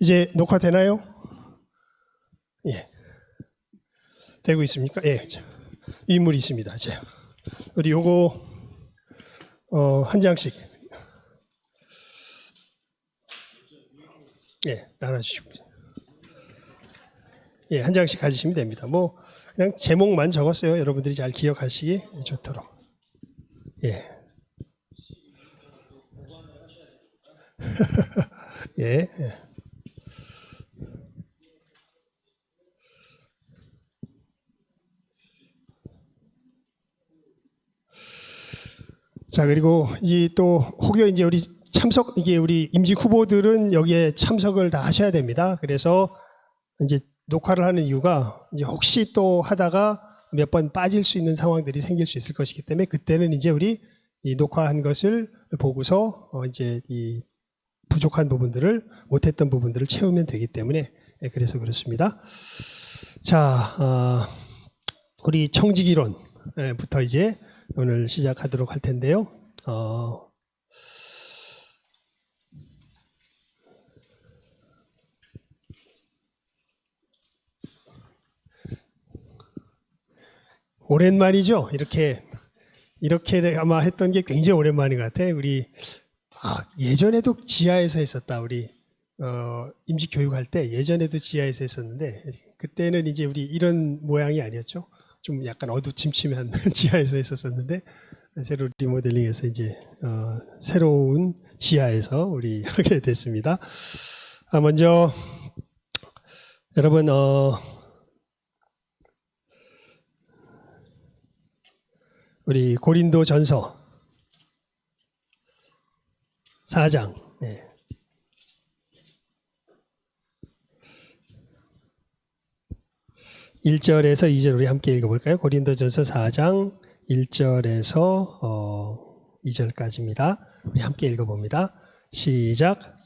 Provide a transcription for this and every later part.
이제 녹화되나요? 예. 되고 있습니까? 예. 인물이 있습니다. 자, 우리 요거 한 장씩 나눠주시고, 한 장씩 가지시면 됩니다. 뭐 그냥 제목만 적었어요. 여러분들이 잘 기억하시기 좋도록. 예. 예. 자, 그리고 이 또 혹여 이제 우리 이게 우리 임직 후보들은 여기에 참석을 다 하셔야 됩니다. 그래서 이제 녹화를 하는 이유가 이제 혹시 또 하다가 몇 번 빠질 수 있는 상황들이 생길 수 있을 것이기 때문에 그때는 이제 우리 이 녹화한 것을 보고서 이제 이 부족한 부분들을 못했던 부분들을 채우면 되기 때문에 그래서 그렇습니다. 자, 우리 청지기론부터 이제 오늘 시작하도록 할 텐데요. 오랜만이죠. 이렇게 아마 했던 게 굉장히 오랜만인 것 같아요. 우리 예전에도 지하에서 했었다. 우리 임직 교육할 때 예전에도 지하에서 했었는데 그때는 이제 우리 이런 모양이 아니었죠. 좀 약간 어두침침한 지하에서 했었었는데 새로 리모델링해서 이제 새로운 지하에서 우리 하게 됐습니다. 먼저 여러분 우리 고린도전서 4장 1절에서 2절 우리 함께 읽어볼까요? 고린도전서 4장 1절에서 2절까지입니다. 우리 함께 읽어봅니다. 시작.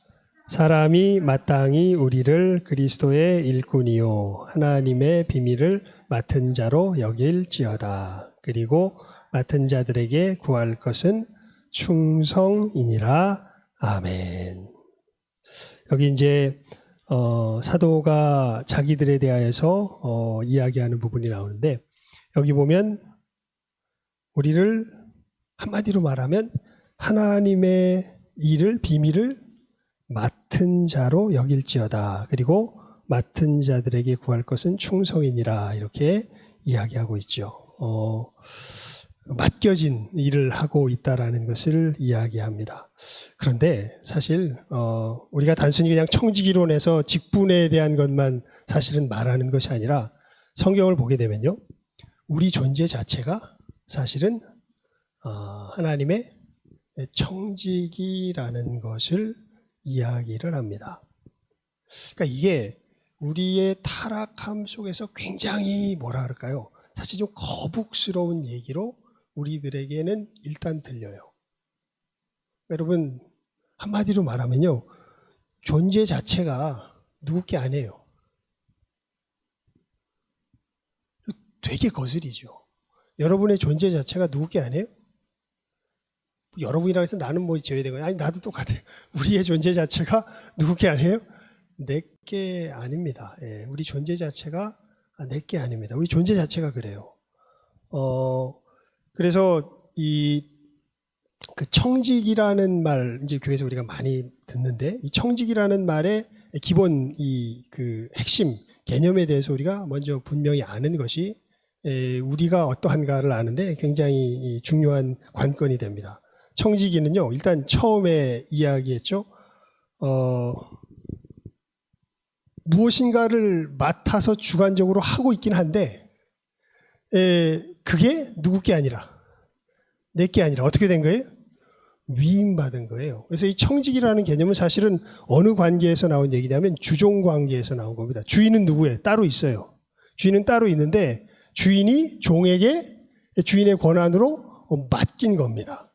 사람이 마땅히 우리를 그리스도의 일꾼이요 하나님의 비밀을 맡은 자로 여길지어다. 그리고 맡은 자들에게 구할 것은 충성이니라. 아멘. 여기 이제 사도가 자기들에 대하여서 이야기하는 부분이 나오는데 여기 보면 우리를 한마디로 말하면 하나님의 일을 비밀을 맡은 자로 여길지어다. 그리고 맡은 자들에게 구할 것은 충성이니라. 이렇게 이야기하고 있죠. 맡겨진 일을 하고 있다라는 것을 이야기합니다. 그런데 사실 우리가 단순히 그냥 청지기론에서 직분에 대한 것만 사실은 말하는 것이 아니라 성경을 보게 되면요, 우리 존재 자체가 사실은 하나님의 청지기라는 것을 이야기를 합니다. 그러니까 이게 우리의 타락함 속에서 굉장히 뭐라 그럴까요? 사실 좀 거북스러운 얘기로 우리들에게는 일단 들려요. 여러분, 한마디로 말하면요, 존재 자체가 누구 게 아니에요. 되게 거슬리죠. 여러분의 존재 자체가 누구 게 아니에요? 여러분이라고 해서 나는 뭐 제외되거나, 아니 나도 똑같아요. 우리의 존재 자체가 누구 게 아니에요? 내게 아닙니다. 우리 존재 자체가 내게 아닙니다. 우리 존재 자체가 그래요. 그래서 그 청직이라는 말 이제 교회에서 우리가 많이 듣는데 이 청직이라는 말의 기본 그 핵심 개념에 대해서 우리가 먼저 분명히 아는 것이 우리가 어떠한가를 아는데 굉장히 중요한 관건이 됩니다. 청지기는요, 일단 처음에 이야기했죠. 무엇인가를 맡아서 주관적으로 하고 있긴 한데 그게 누구 게 아니라 내 게 아니라 어떻게 된 거예요? 위임받은 거예요. 그래서 이 청직이라는 개념은 사실은 어느 관계에서 나온 얘기냐면 주종 관계에서 나온 겁니다. 주인은 누구예요? 따로 있어요. 주인은 따로 있는데 주인이 종에게 주인의 권한으로 맡긴 겁니다.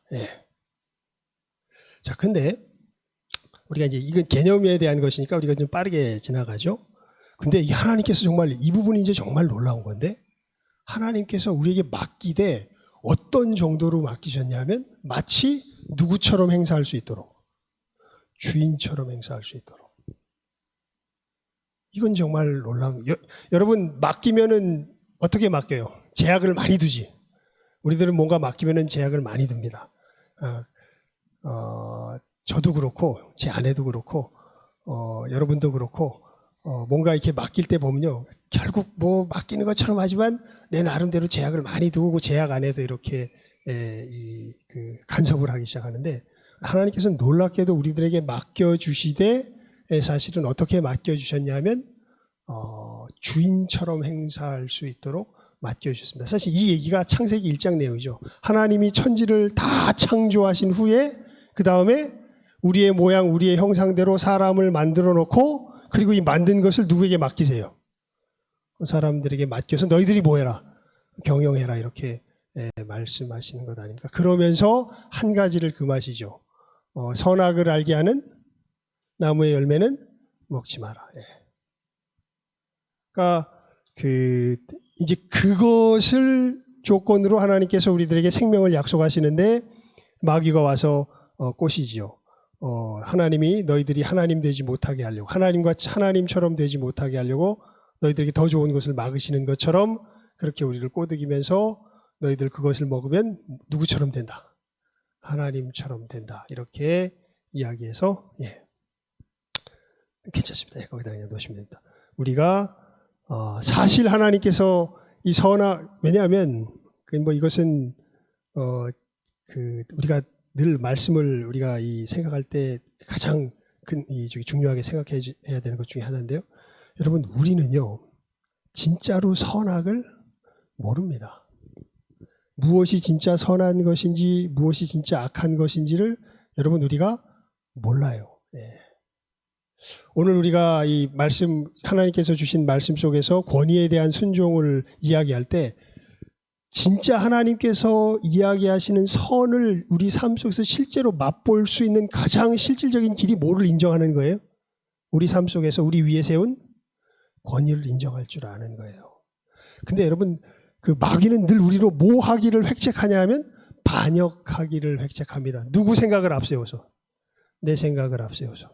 자, 근데 우리가 이제 이건 개념에 대한 것이니까 우리가 좀 빠르게 지나가죠. 근데 이 하나님께서 정말 이 부분이 이제 정말 놀라운 건데 하나님께서 우리에게 맡기되 어떤 정도로 맡기셨냐면 마치 누구처럼 행사할 수 있도록 주인처럼 행사할 수 있도록 이건 정말 놀라운. 여러분 맡기면은 어떻게 맡겨요? 제약을 많이 두지. 우리들은 뭔가 맡기면은 제약을 많이 둡니다. 저도 그렇고 제 아내도 그렇고 여러분도 그렇고 뭔가 이렇게 맡길 때 보면요, 결국 뭐 맡기는 것처럼 하지만 내 나름대로 제약을 많이 두고 제약 안에서 이렇게 간섭을 하기 시작하는데, 하나님께서는 놀랍게도 우리들에게 맡겨주시되 사실은 어떻게 맡겨주셨냐면 주인처럼 행사할 수 있도록 맡겨주셨습니다. 사실 이 얘기가 창세기 1장 내용이죠. 하나님이 천지를 다 창조하신 후에 그 다음에 우리의 모양 우리의 형상대로 사람을 만들어 놓고, 그리고 이 만든 것을 누구에게 맡기세요? 사람들에게 맡겨서 너희들이 뭐 해라? 경영해라, 이렇게 말씀하시는 것 아닙니까? 그러면서 한 가지를 금하시죠. 선악을 알게 하는 나무의 열매는 먹지 마라. 그러니까 이제 그것을 조건으로 하나님께서 우리들에게 생명을 약속하시는데, 마귀가 와서 꼬시지요. 하나님이 너희들이 하나님 되지 못하게 하려고, 하나님과 하나님처럼 되지 못하게 하려고 너희들에게 더 좋은 것을 막으시는 것처럼 그렇게 우리를 꼬드기면서 너희들 그것을 먹으면 누구처럼 된다? 하나님처럼 된다. 이렇게 이야기해서 괜찮습니다. 거기다 그냥 놓으시면 됩니다. 우리가 사실 하나님께서 이 왜냐하면 뭐 이것은 우리가 늘 말씀을 우리가 생각할 때 가장 중요하게 생각해야 되는 것 중에 하나인데요. 여러분, 우리는요 진짜로 선악을 모릅니다. 무엇이 진짜 선한 것인지 무엇이 진짜 악한 것인지를 여러분 우리가 몰라요. 오늘 우리가 이 말씀, 하나님께서 주신 말씀 속에서 권위에 대한 순종을 이야기할 때 진짜 하나님께서 이야기하시는 선을 우리 삶 속에서 실제로 맛볼 수 있는 가장 실질적인 길이 뭐를 인정하는 거예요? 우리 삶 속에서 우리 위에 세운 권위를 인정할 줄 아는 거예요. 근데 여러분, 그 마귀는 늘 우리로 뭐 하기를 획책하냐 하면 반역하기를 획책합니다. 누구 생각을 앞세워서? 내 생각을 앞세워서.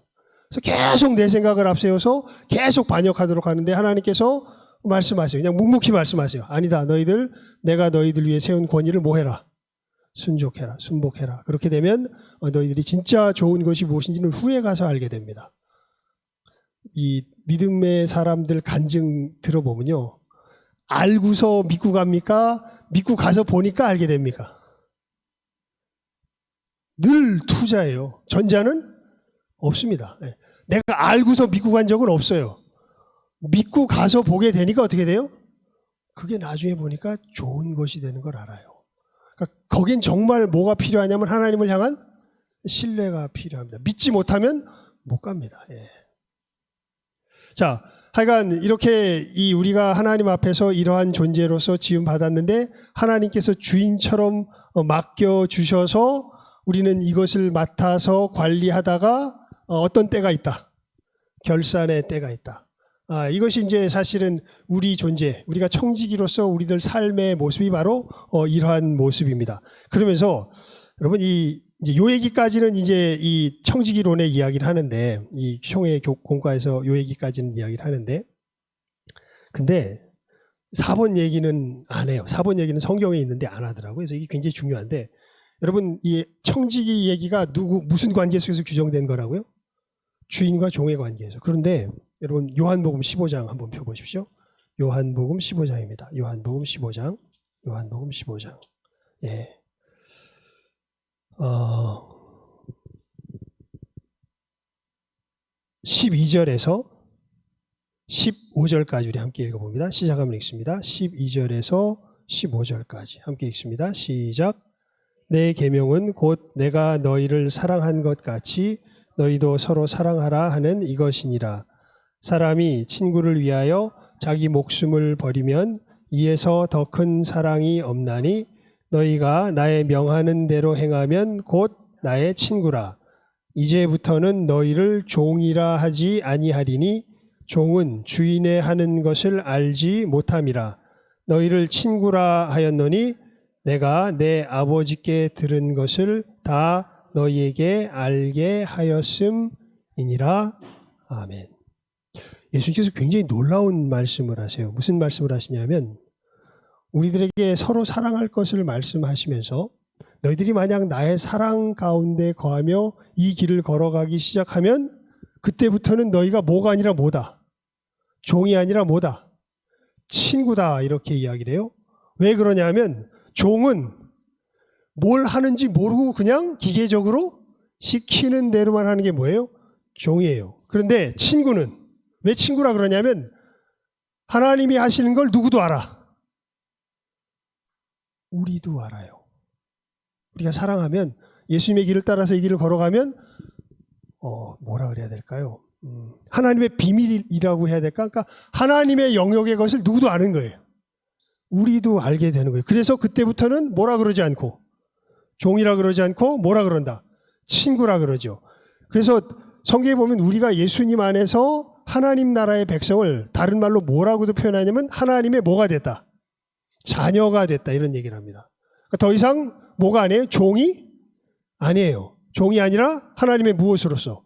그래서 계속 내 생각을 앞세워서 계속 반역하도록 하는데, 하나님께서 말씀하세요. 그냥 묵묵히 말씀하세요. 아니다. 내가 너희들 위해 세운 권위를 뭐 해라? 순종해라. 순복해라. 그렇게 되면 너희들이 진짜 좋은 것이 무엇인지는 후에 가서 알게 됩니다. 이 믿음의 사람들 간증 들어보면요, 알고서 믿고 갑니까? 믿고 가서 보니까 알게 됩니까? 늘 투자예요. 전자는 없습니다. 내가 알고서 믿고 간 적은 없어요. 믿고 가서 보게 되니까 어떻게 돼요? 그게 나중에 보니까 좋은 것이 되는 걸 알아요. 그러니까 거긴 정말 뭐가 필요하냐면 하나님을 향한 신뢰가 필요합니다. 믿지 못하면 못 갑니다. 자, 하여간 이렇게 우리가 하나님 앞에서 이러한 존재로서 지음받았는데, 하나님께서 주인처럼 맡겨주셔서 우리는 이것을 맡아서 관리하다가 어떤 때가 있다. 결산의 때가 있다. 이것이 이제 사실은 우리 존재, 우리가 청지기로서 우리들 삶의 모습이 바로 이러한 모습입니다. 그러면서 여러분, 요 얘기까지는 이제 이 청지기론의 이야기를 하는데, 이 형의 공과에서 요 얘기까지는 이야기를 하는데, 근데 4번 얘기는 안 해요. 4번 얘기는 성경에 있는데 안 하더라고요. 그래서 이게 굉장히 중요한데, 여러분, 이 청지기 얘기가 무슨 관계 속에서 규정된 거라고요? 주인과 종의 관계에서. 그런데 여러분, 요한복음 15장 한번 펴보십시오. 요한복음 15장입니다. 요한복음 15장. 요한복음 15장. 12절에서 15절까지 우리 함께 읽어봅니다. 시작하면 읽습니다. 12절에서 15절까지 함께 읽습니다. 시작. 내 계명은 곧 내가 너희를 사랑한 것 같이 너희도 서로 사랑하라 하는 이것이니라. 사람이 친구를 위하여 자기 목숨을 버리면 이에서 더 큰 사랑이 없나니, 너희가 나의 명하는 대로 행하면 곧 나의 친구라. 이제부터는 너희를 종이라 하지 아니하리니 종은 주인의 하는 것을 알지 못함이라. 너희를 친구라 하였노니 내가 내 아버지께 들은 것을 다 너희에게 알게 하였음이니라. 아멘. 예수님께서 굉장히 놀라운 말씀을 하세요. 무슨 말씀을 하시냐면 우리들에게 서로 사랑할 것을 말씀하시면서 너희들이 만약 나의 사랑 가운데 거하며 이 길을 걸어가기 시작하면 그때부터는 너희가 뭐가 아니라 뭐다. 종이 아니라 뭐다. 친구다. 이렇게 이야기를 해요. 왜 그러냐면 종은 뭘 하는지 모르고 그냥 기계적으로 시키는 대로만 하는 게 뭐예요? 종이에요. 그런데 친구는 왜 친구라 그러냐면 하나님이 하시는 걸 누구도 알아. 우리도 알아요. 우리가 사랑하면 예수님의 길을 따라서 이 길을 걸어가면 뭐라 그래야 될까요? 하나님의 비밀이라고 해야 될까? 그러니까 하나님의 영역의 것을 누구도 아는 거예요. 우리도 알게 되는 거예요. 그래서 그때부터는 뭐라 그러지 않고 종이라 그러지 않고 뭐라 그런다? 친구라 그러죠. 그래서 성경에 보면 우리가 예수님 안에서 하나님 나라의 백성을 다른 말로 뭐라고도 표현하냐면 하나님의 뭐가 됐다? 자녀가 됐다 이런 얘기를 합니다. 그러니까 더 이상 뭐가 아니에요? 종이 아니에요. 종이 아니라 하나님의 무엇으로서?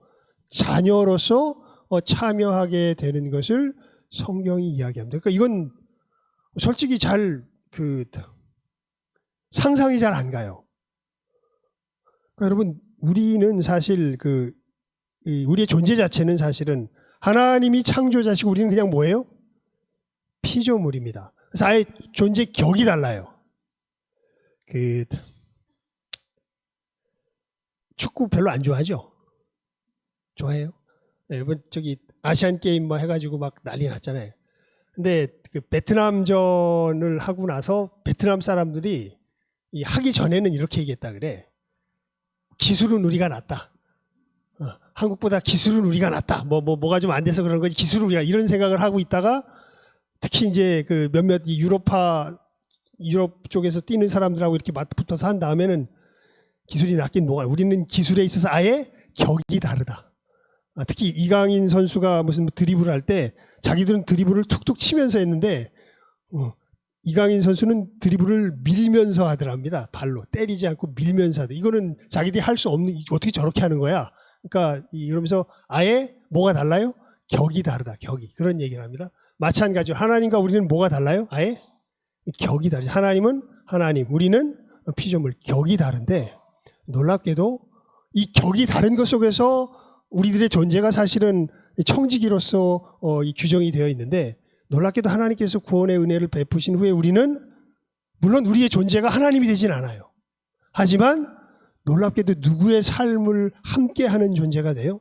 자녀로서 참여하게 되는 것을 성경이 이야기합니다. 그러니까 이건 솔직히 상상이 잘 안 가요. 그러니까 여러분 우리는 사실 우리의 존재 자체는 사실은 하나님이 창조자시고 우리는 그냥 뭐예요? 피조물입니다. 그래서 아예 존재 격이 달라요. 축구 별로 안 좋아하죠? 좋아해요? 네, 이번 아시안 게임 해가지고 막 난리 났잖아요. 근데 베트남전을 하고 나서 베트남 사람들이 하기 전에는 이렇게 얘기했다 그래. 기술은 우리가 낫다. 한국보다 기술은 우리가 낫다. 뭐가 좀 안 돼서 그런 거지. 기술은 우리가 이런 생각을 하고 있다가 특히 이제 몇몇 유럽 쪽에서 뛰는 사람들하고 이렇게 맞붙어서 한 다음에는 기술이 낫긴 뭐가. 우리는 기술에 있어서 아예 격이 다르다. 특히 이강인 선수가 무슨 드리블을 할 때 자기들은 드리블을 툭툭 치면서 했는데 이강인 선수는 드리블을 밀면서 하더랍니다. 발로 때리지 않고 밀면서 하더. 이거는 자기들이 할 수 없는 어떻게 저렇게 하는 거야. 그러니까 이러면서 아예 뭐가 달라요? 격이 다르다. 격이. 그런 얘기를 합니다. 마찬가지로 하나님과 우리는 뭐가 달라요? 아예 격이 다르죠. 하나님은 하나님, 우리는 피조물. 격이 다른데 놀랍게도 이 격이 다른 것 속에서 우리들의 존재가 사실은 청지기로서 이 규정이 되어 있는데 놀랍게도 하나님께서 구원의 은혜를 베푸신 후에 우리는 물론 우리의 존재가 하나님이 되진 않아요. 하지만 놀랍게도 누구의 삶을 함께하는 존재가 돼요?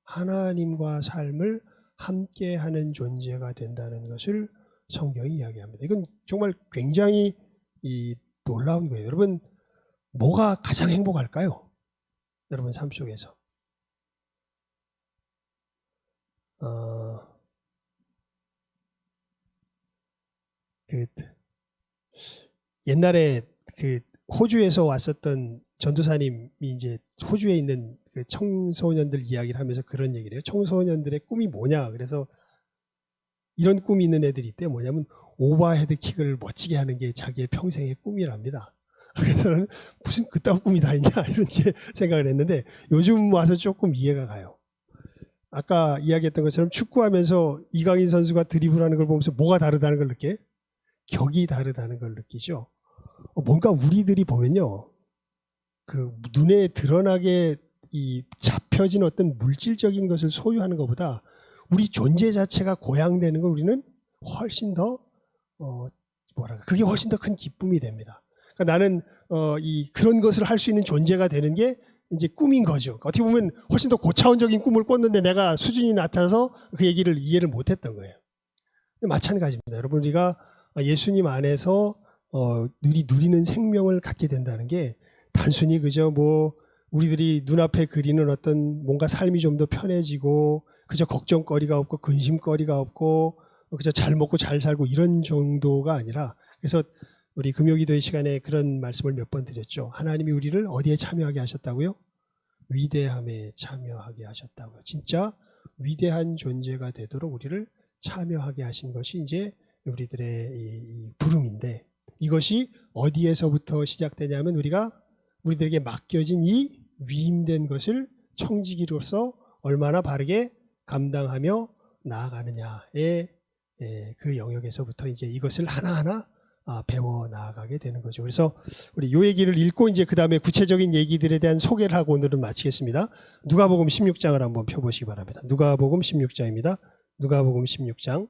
하나님과 삶을 함께하는 존재가 된다는 것을 성경이 이야기합니다. 이건 정말 굉장히 놀라운 거예요. 여러분 뭐가 가장 행복할까요? 여러분 삶 속에서 옛날에 호주에서 왔었던 전도사님이 이제 호주에 있는 청소년들 이야기를 하면서 그런 얘기를 해요. 청소년들의 꿈이 뭐냐? 그래서 이런 꿈이 있는 애들이 있대. 뭐냐면 오버헤드 킥을 멋지게 하는 게 자기의 평생의 꿈이랍니다. 그래서 무슨 그따위 꿈이 다 있냐 이런 생각을 했는데 요즘 와서 조금 이해가 가요. 아까 이야기했던 것처럼 축구하면서 이강인 선수가 드리블하는 걸 보면서 뭐가 다르다는 걸 느껴요? 격이 다르다는 걸 느끼죠. 뭔가 우리들이 보면요, 눈에 드러나게 잡혀진 어떤 물질적인 것을 소유하는 것보다 우리 존재 자체가 고양되는 걸 우리는 훨씬 더 그게 훨씬 더 큰 기쁨이 됩니다. 그러니까 나는 그런 것을 할 수 있는 존재가 되는 게 이제 꿈인 거죠. 어떻게 보면 훨씬 더 고차원적인 꿈을 꿨는데 내가 수준이 낮아서 그 얘기를 이해를 못했던 거예요. 마찬가지입니다. 여러분 우리가 예수님 안에서 누리는 생명을 갖게 된다는 게 단순히 그저 우리들이 눈앞에 그리는 어떤 뭔가 삶이 좀 더 편해지고 그저 걱정거리가 없고 근심거리가 없고 그저 잘 먹고 잘 살고 이런 정도가 아니라 그래서 우리 금요기도의 시간에 그런 말씀을 몇 번 드렸죠. 하나님이 우리를 어디에 참여하게 하셨다고요? 위대함에 참여하게 하셨다고요. 진짜 위대한 존재가 되도록 우리를 참여하게 하신 것이 이제 우리들의 이 부름인데 이것이 어디에서부터 시작되냐면 우리들에게 맡겨진 이 위임된 것을 청지기로서 얼마나 바르게 감당하며 나아가느냐의 그 영역에서부터 이제 이것을 하나하나 배워 나아가게 되는 거죠. 그래서 우리 요 얘기를 읽고 이제 그 다음에 구체적인 얘기들에 대한 소개를 하고 오늘은 마치겠습니다. 누가복음 16장을 한번 펴보시기 바랍니다. 누가복음 16장입니다. 누가복음 16장.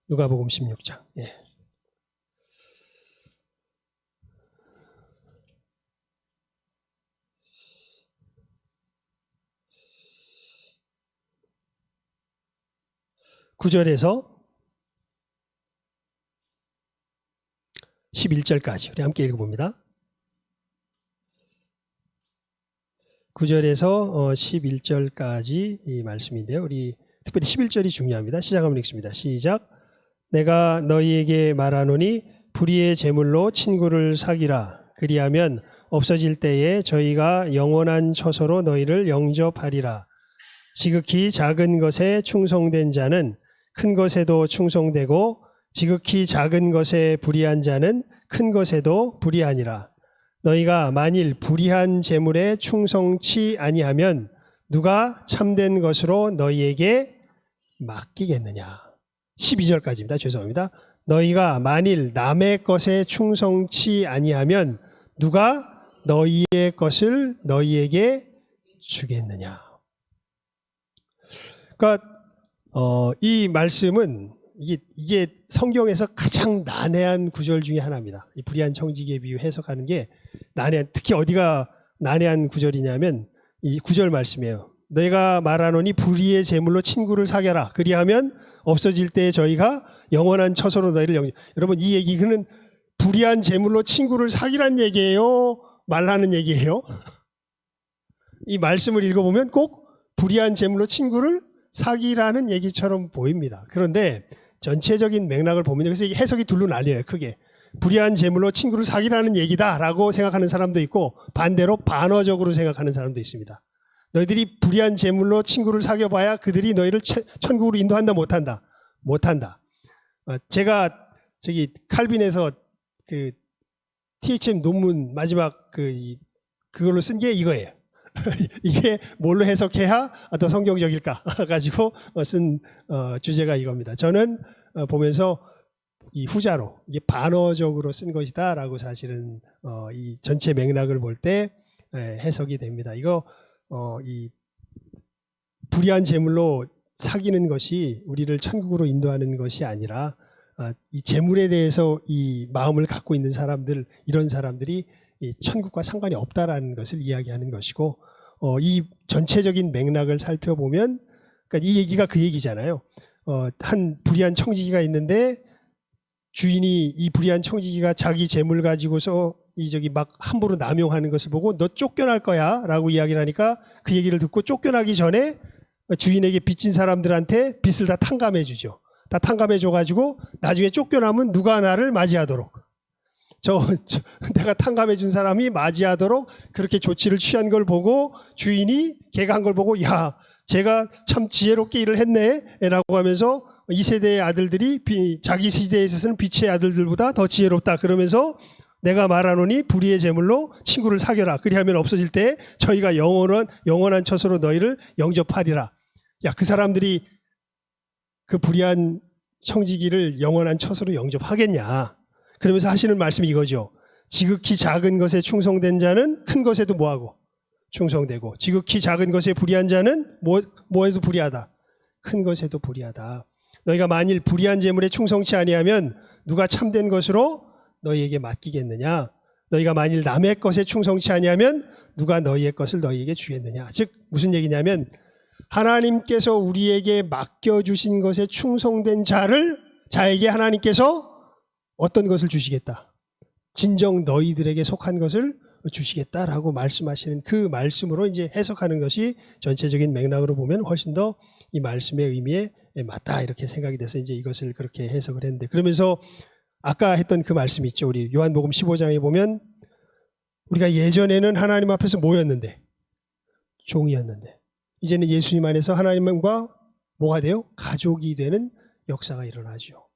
누가복음 16장. 예. (9절에서) 11절까지 우리 함께 읽어봅니다. 9절에서 11절까지 이 말씀인데요. 우리 특별히 11절이 중요합니다. 시작하면 읽습니다. 시작. 내가 너희에게 말하노니 불의의 제물로 친구를 사귀라. 그리하면 없어질 때에 저희가 영원한 처소로 너희를 영접하리라. 지극히 작은 것에 충성된 자는 큰 것에도 충성되고 지극히 작은 것에 불의한 자는 큰 것에도 불의하니라. 너희가 만일 불의한 재물에 충성치 아니하면 누가 참된 것으로 너희에게 맡기겠느냐. 12절까지입니다. 죄송합니다. 너희가 만일 남의 것에 충성치 아니하면 누가 너희의 것을 너희에게 주겠느냐. 그러니까 이 말씀은 이게 성경에서 가장 난해한 구절 중에 하나입니다. 이 불의한 청지기의 비유 해석하는 게 난해한, 특히 어디가 난해한 구절이냐면 이 구절 말씀이에요. 너희가 말하노니 불의의 제물로 친구를 사겨라. 그리하면 없어질 때 저희가 영원한 처소로 너희를 여러분 이 얘기는 불의한 제물로 친구를 사기란 얘기예요? 말하는 얘기예요? 이 말씀을 읽어보면 꼭 불의한 제물로 친구를 사기라는 얘기처럼 보입니다. 그런데 전체적인 맥락을 보면 그래서 이게 해석이 둘로 나뉘어요. 크게. 불의한 제물로 친구를 사기라는 얘기다라고 생각하는 사람도 있고 반대로 반어적으로 생각하는 사람도 있습니다. 너희들이 불의한 제물로 친구를 사귀어봐야 그들이 너희를 천국으로 인도한다 못한다? 못한다. 제가 저기 칼빈에서 그 THM 논문 마지막 그걸로 쓴 게 이거예요. 이게 뭘로 해석해야 더 성경적일까 가지고 쓴 주제가 이겁니다. 저는 보면서 이 후자로 이게 반어적으로 쓴 것이다라고 사실은 이 전체 맥락을 볼 때 해석이 됩니다. 이거 이 불의한 제물로 사귀는 것이 우리를 천국으로 인도하는 것이 아니라 이 제물에 대해서 이 마음을 갖고 있는 사람들, 이런 사람들이 이 천국과 상관이 없다라는 것을 이야기하는 것이고, 이 전체적인 맥락을 살펴보면, 그러니까 이 얘기가 그 얘기잖아요. 한 불의한 청지기가 있는데 주인이 이 불의한 청지기가 자기 재물 가지고서 막 함부로 남용하는 것을 보고 너 쫓겨날 거야라고 이야기를 하니까 그 얘기를 듣고 쫓겨나기 전에 주인에게 빚진 사람들한테 빚을 다 탕감해 주죠. 다 탕감해 줘가지고 나중에 쫓겨나면 누가 나를 맞이하도록 내가 탕감해 준 사람이 맞이하도록 그렇게 조치를 취한 걸 보고 주인이 걔가 한 걸 보고 야 제가 참 지혜롭게 일을 했네 라고 하면서 이 세대의 아들들이 자기 시대에 있어서는 빛의 아들들보다 더 지혜롭다 그러면서 내가 말하노니 불의의 제물로 친구를 사겨라. 그리하면 없어질 때 저희가 영원한 처소로 너희를 영접하리라. 야, 그 사람들이 그 불의한 청지기를 영원한 처소로 영접하겠냐. 그러면서 하시는 말씀이 이거죠. 지극히 작은 것에 충성된 자는 큰 것에도 뭐하고? 충성되고 지극히 작은 것에 불의한 자는 뭐에도 불의하다. 큰 것에도 불의하다. 너희가 만일 불의한 제물에 충성치 아니하면 누가 참된 것으로 너희에게 맡기겠느냐. 너희가 만일 남의 것에 충성치 아니하면 누가 너희의 것을 너희에게 주겠느냐. 즉 무슨 얘기냐면 하나님께서 우리에게 맡겨주신 것에 충성된 자에게 하나님께서 어떤 것을 주시겠다. 진정 너희들에게 속한 것을 주시겠다라고 말씀하시는 그 말씀으로 이제 해석하는 것이 전체적인 맥락으로 보면 훨씬 더 이 말씀의 의미에 맞다 이렇게 생각이 돼서 이제 이것을 그렇게 해석을 했는데, 그러면서 아까 했던 그 말씀 있죠. 우리 요한복음 15장에 보면 우리가 예전에는 하나님 앞에서 뭐였는데? 종이었는데 이제는 예수님 안에서 하나님과 뭐가 돼요? 가족이 되는 역사가 일어나죠.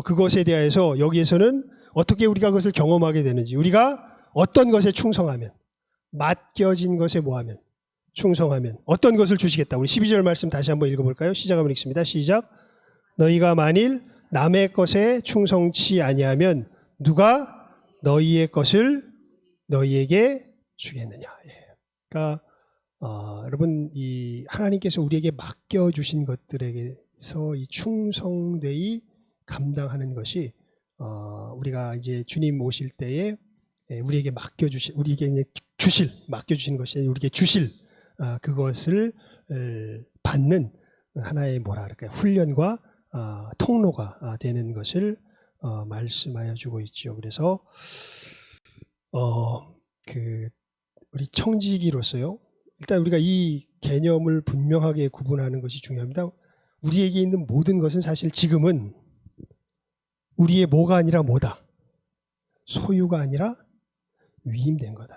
그것에 대해서 여기에서는 어떻게 우리가 그것을 경험하게 되는지, 우리가 어떤 것에 충성하면, 맡겨진 것에 뭐하면 충성하면 어떤 것을 주시겠다. 우리 12절 말씀 다시 한번 읽어볼까요? 시작하면 읽습니다. 시작. 너희가 만일 남의 것에 충성치 아니하면 누가 너희의 것을 너희에게 주겠느냐. 그러니까 여러분, 이 하나님께서 우리에게 맡겨주신 것들에게서 이 충성되이 감당하는 것이 우리가 이제 주님 오실 때에 우리에게 우리에게 맡겨주신 것이 우리에게 주실 그것을 받는 하나의 뭐라 그럴까요? 훈련과 통로가 되는 것을 말씀하여 주고 있죠. 그래서 우리 청지기로서요. 일단 우리가 이 개념을 분명하게 구분하는 것이 중요합니다. 우리에게 있는 모든 것은 사실 지금은 우리의 뭐가 아니라 뭐다. 소유가 아니라 위임된 거다.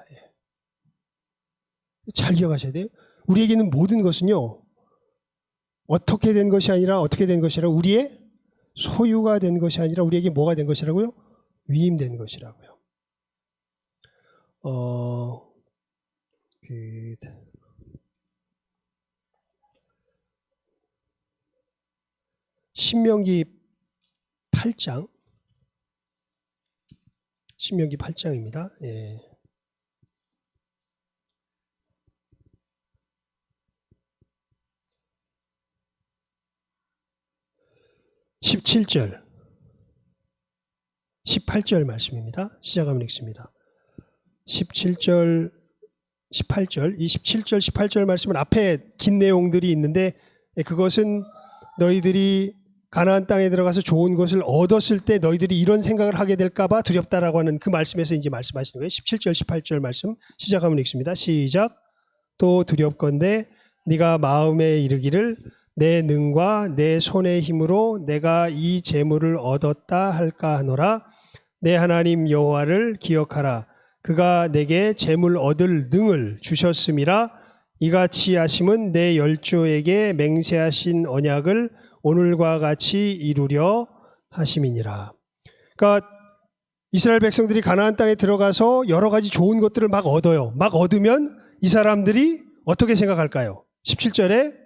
잘 기억하셔야 돼요. 우리에게 있는 모든 것은요. 어떻게 된 것이 아니라 어떻게 된 것이라 우리의 소유가 된 것이 아니라 우리에게 뭐가 된 것이라고요? 위임된 것이라고요. 신명기 8장입니다. 예. 17절, 18절 말씀입니다. 시작하면 읽습니다. 17절, 18절, 이 17절, 18절 말씀은 앞에 긴 내용들이 있는데 그것은 너희들이 가나안 땅에 들어가서 좋은 것을 얻었을 때 너희들이 이런 생각을 하게 될까봐 두렵다라고 하는 그 말씀에서 이제 말씀하시는 거예요. 17절, 18절 말씀 시작하면 읽습니다. 시작. 또 두렵건대 네가 마음에 이르기를 내 능과 내 손의 힘으로 내가 이 재물을 얻었다 할까 하노라. 내 하나님 여호와를 기억하라. 그가 내게 재물 얻을 능을 주셨음이라. 이같이 하심은 내 열조에게 맹세하신 언약을 오늘과 같이 이루려 하심이니라. 그러니까 이스라엘 백성들이 가나안 땅에 들어가서 여러 가지 좋은 것들을 막 얻어요. 막 얻으면 이 사람들이 어떻게 생각할까요? 17절에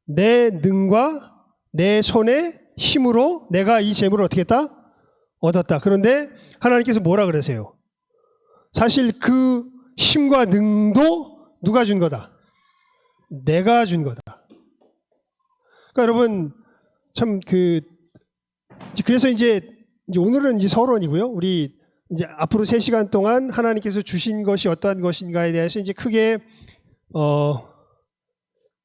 내 능과 내 손의 힘으로 내가 이 재물을 어떻게 했다? 얻었다. 그런데 하나님께서 뭐라 그러세요? 사실 그 힘과 능도 누가 준 거다? 내가 준 거다. 그러니까 여러분 참 그래서 이제 오늘은 이제 서론이고요. 우리 이제 앞으로 3시간 동안 하나님께서 주신 것이 어떠한 것인가에 대해서 이제 크게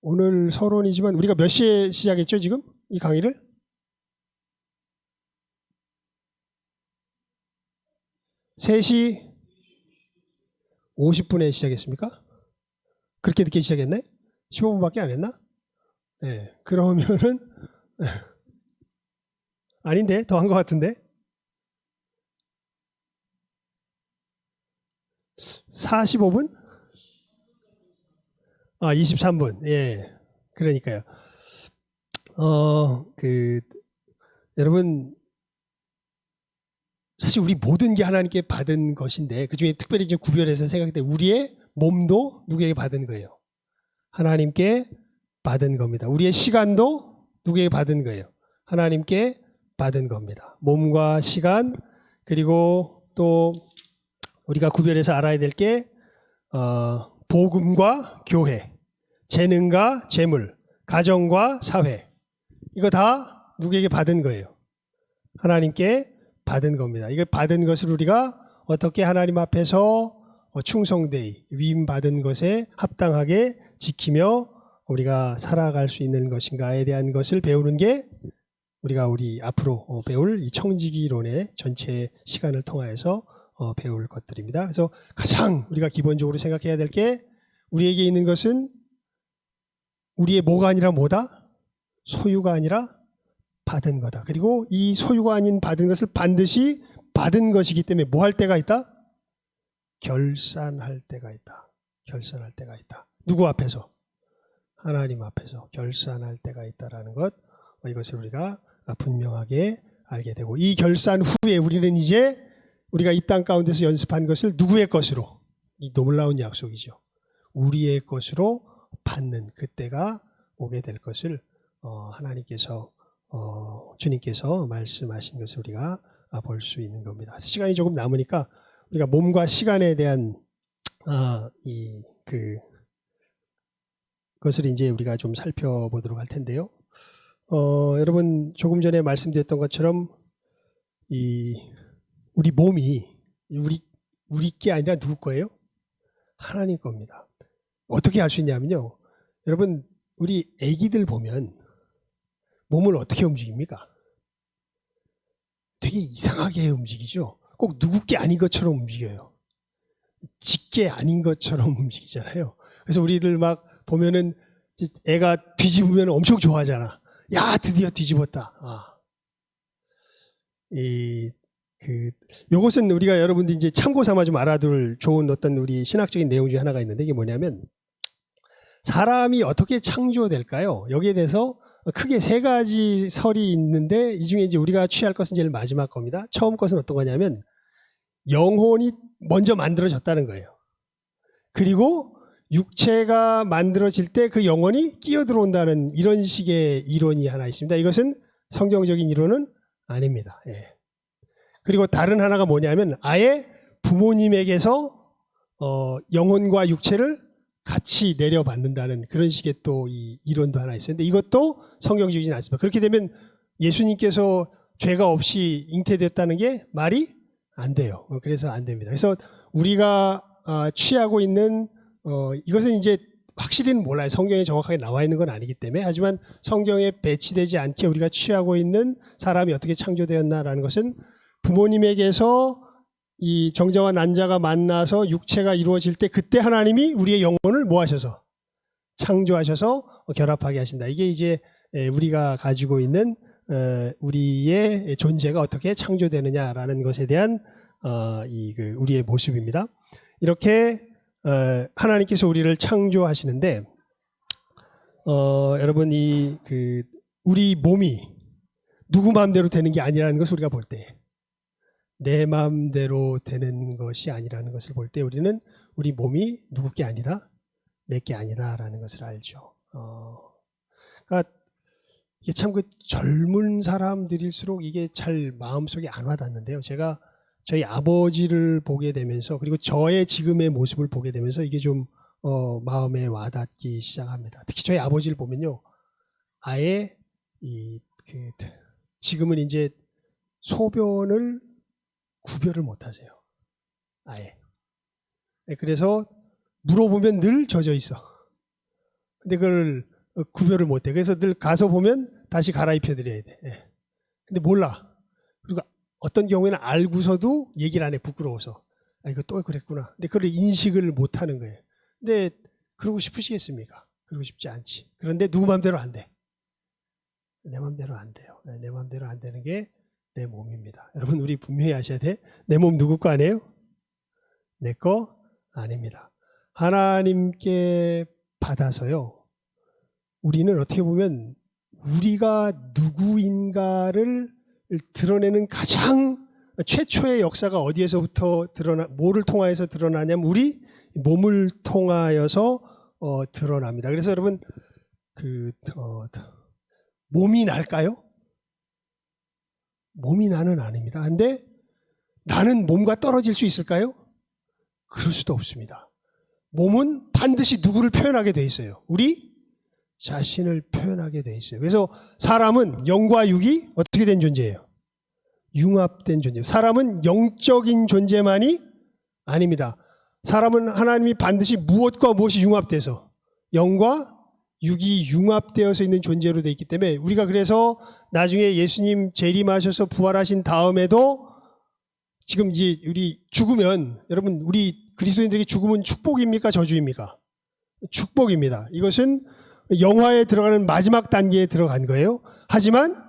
오늘 서론이지만 우리가 몇 시에 시작했죠, 지금? 이 강의를? 3시 50분에 시작했습니까? 그렇게 늦게 시작했네? 15분밖에 안 했나? 네. 그러면은 아닌데? 더 한 것 같은데? 45분? 23분. 예. 그러니까요. 여러분, 사실 우리 모든 게 하나님께 받은 것인데, 그 중에 특별히 이제 구별해서 생각할 때, 우리의 몸도 누구에게 받은 거예요? 하나님께 받은 겁니다. 우리의 시간도 누구에게 받은 거예요? 하나님께 받은 겁니다. 몸과 시간, 그리고 또 우리가 구별해서 알아야 될 게, 복음과 교회, 재능과 재물, 가정과 사회, 이거 다 누구에게 받은 거예요? 하나님께 받은 겁니다. 이거 받은 것을 우리가 어떻게 하나님 앞에서 충성되이 위임받은 것에 합당하게 지키며 우리가 살아갈 수 있는 것인가에 대한 것을 배우는 게 우리 앞으로 배울 이 청지기론의 전체 시간을 통하여서 배울 것들입니다. 그래서 가장 우리가 기본적으로 생각해야 될 게 우리에게 있는 것은 우리의 뭐가 아니라 뭐다? 소유가 아니라 받은 거다. 그리고 이 소유가 아닌 받은 것을 반드시 받은 것이기 때문에 뭐 할 때가 있다? 결산할 때가 있다. 결산할 때가 있다. 누구 앞에서? 하나님 앞에서 결산할 때가 있다라는 것, 이것을 우리가 분명하게 알게 되고, 이 결산 후에 우리는 이제 우리가 이 땅 가운데서 연습한 것을 누구의 것으로, 이 놀라운 약속이죠. 우리의 것으로 받는 그때가 오게 될 것을 하나님께서 주님께서 말씀하신 것을 우리가 볼 수 있는 겁니다. 시간이 조금 남으니까 우리가 몸과 시간에 대한 그것을 이제 우리가 좀 살펴보도록 할 텐데요. 여러분 조금 전에 말씀드렸던 것처럼 우리 몸이 우리 게 아니라 누구 거예요? 하나님 겁니다. 어떻게 알 수 있냐면요. 여러분 우리 아기들 보면 몸을 어떻게 움직입니까? 되게 이상하게 움직이죠. 꼭 누구 게 아닌 것처럼 움직여요. 지게 아닌 것처럼 움직이잖아요. 그래서 우리들 막 보면은 애가 뒤집으면 엄청 좋아하잖아. 야, 드디어 뒤집었다. 요것은 우리가 여러분들이 이제 참고 삼아 좀 알아둘 좋은 어떤 우리 신학적인 내용 중에 하나가 있는데, 이게 뭐냐면 사람이 어떻게 창조될까요? 여기에 대해서 크게 세 가지 설이 있는데, 이 중에 이제 우리가 취할 것은 제일 마지막 겁니다. 처음 것은 어떤 거냐면 영혼이 먼저 만들어졌다는 거예요. 그리고 육체가 만들어질 때 그 영혼이 끼어들어온다는 이런 식의 이론이 하나 있습니다. 이것은 성경적인 이론은 아닙니다. 예. 그리고 다른 하나가 뭐냐면 아예 부모님에게서 영혼과 육체를 같이 내려받는다는 그런 식의 또 이 이론도 하나 있어요. 근데 이것도 성경적이진 않습니다. 그렇게 되면 예수님께서 죄가 없이 잉태됐다는 게 말이 안 돼요. 그래서 안 됩니다. 그래서 우리가 취하고 있는 이것은 이제 확실히는 몰라요. 성경에 정확하게 나와 있는 건 아니기 때문에. 하지만 성경에 배치되지 않게 우리가 취하고 있는 사람이 어떻게 창조되었나라는 것은 부모님에게서 이 정자와 난자가 만나서 육체가 이루어질 때 그때 하나님이 우리의 영혼을 뭐 하셔서 창조하셔서 결합하게 하신다. 이게 이제 우리가 가지고 있는 우리의 존재가 어떻게 창조되느냐라는 것에 대한 우리의 모습입니다. 이렇게 하나님께서 우리를 창조하시는데 여러분 우리 몸이 누구 마음대로 되는 게 아니라는 것을 우리가 볼 때, 내 마음대로 되는 것이 아니라는 것을 볼 때 우리는 우리 몸이 누구 게 아니다, 내 게 아니다라는 것을 알죠. 그러니까 이게 참 젊은 사람들일수록 이게 잘 마음속에 안 와닿는데요. 제가 저희 아버지를 보게 되면서, 그리고 저의 지금의 모습을 보게 되면서 이게 좀 마음에 와닿기 시작합니다. 특히 저희 아버지를 보면요, 아예 지금은 이제 소변을 구별을 못 하세요. 아예. 그래서 물어보면 늘 젖어 있어. 근데 그걸 구별을 못 해. 그래서 늘 가서 보면 다시 갈아입혀 드려야 돼. 근데 몰라. 그리고 어떤 경우에는 알고서도 얘기를 안 해. 부끄러워서. 이거 또 그랬구나. 근데 그걸 인식을 못 하는 거예요. 근데 그러고 싶으시겠습니까? 그러고 싶지 않지. 그런데 누구 마음대로 안 돼. 내 마음대로 안 돼요. 내 마음대로 안 되는 게 내 몸입니다. 여러분 우리 분명히 아셔야 돼. 내 몸 누구 거 아니에요? 내 거 아닙니다. 하나님께 받아서요, 우리는 어떻게 보면 우리가 누구인가를 드러내는 가장 최초의 역사가 어디에서부터 뭐를 통하여서 드러나냐면 우리 몸을 통하여서 드러납니다. 그래서 여러분 몸이 날까요? 몸이 나는 아닙니다. 근데 나는 몸과 떨어질 수 있을까요? 그럴 수도 없습니다. 몸은 반드시 누구를 표현하게 돼 있어요. 우리 자신을 표현하게 돼 있어요. 그래서 사람은 영과 육이 어떻게 된 존재예요? 융합된 존재예요. 사람은 영적인 존재만이 아닙니다. 사람은 하나님이 반드시 무엇과 무엇이 융합돼서 영과 육이 융합되어서 있는 존재로 되어 있기 때문에 우리가 그래서 나중에 예수님 재림하셔서 부활하신 다음에도 지금 이제 우리 죽으면, 여러분 우리 그리스도인들에게 죽음은 축복입니까? 저주입니까? 축복입니다. 이것은 영화에 들어가는 마지막 단계에 들어간 거예요. 하지만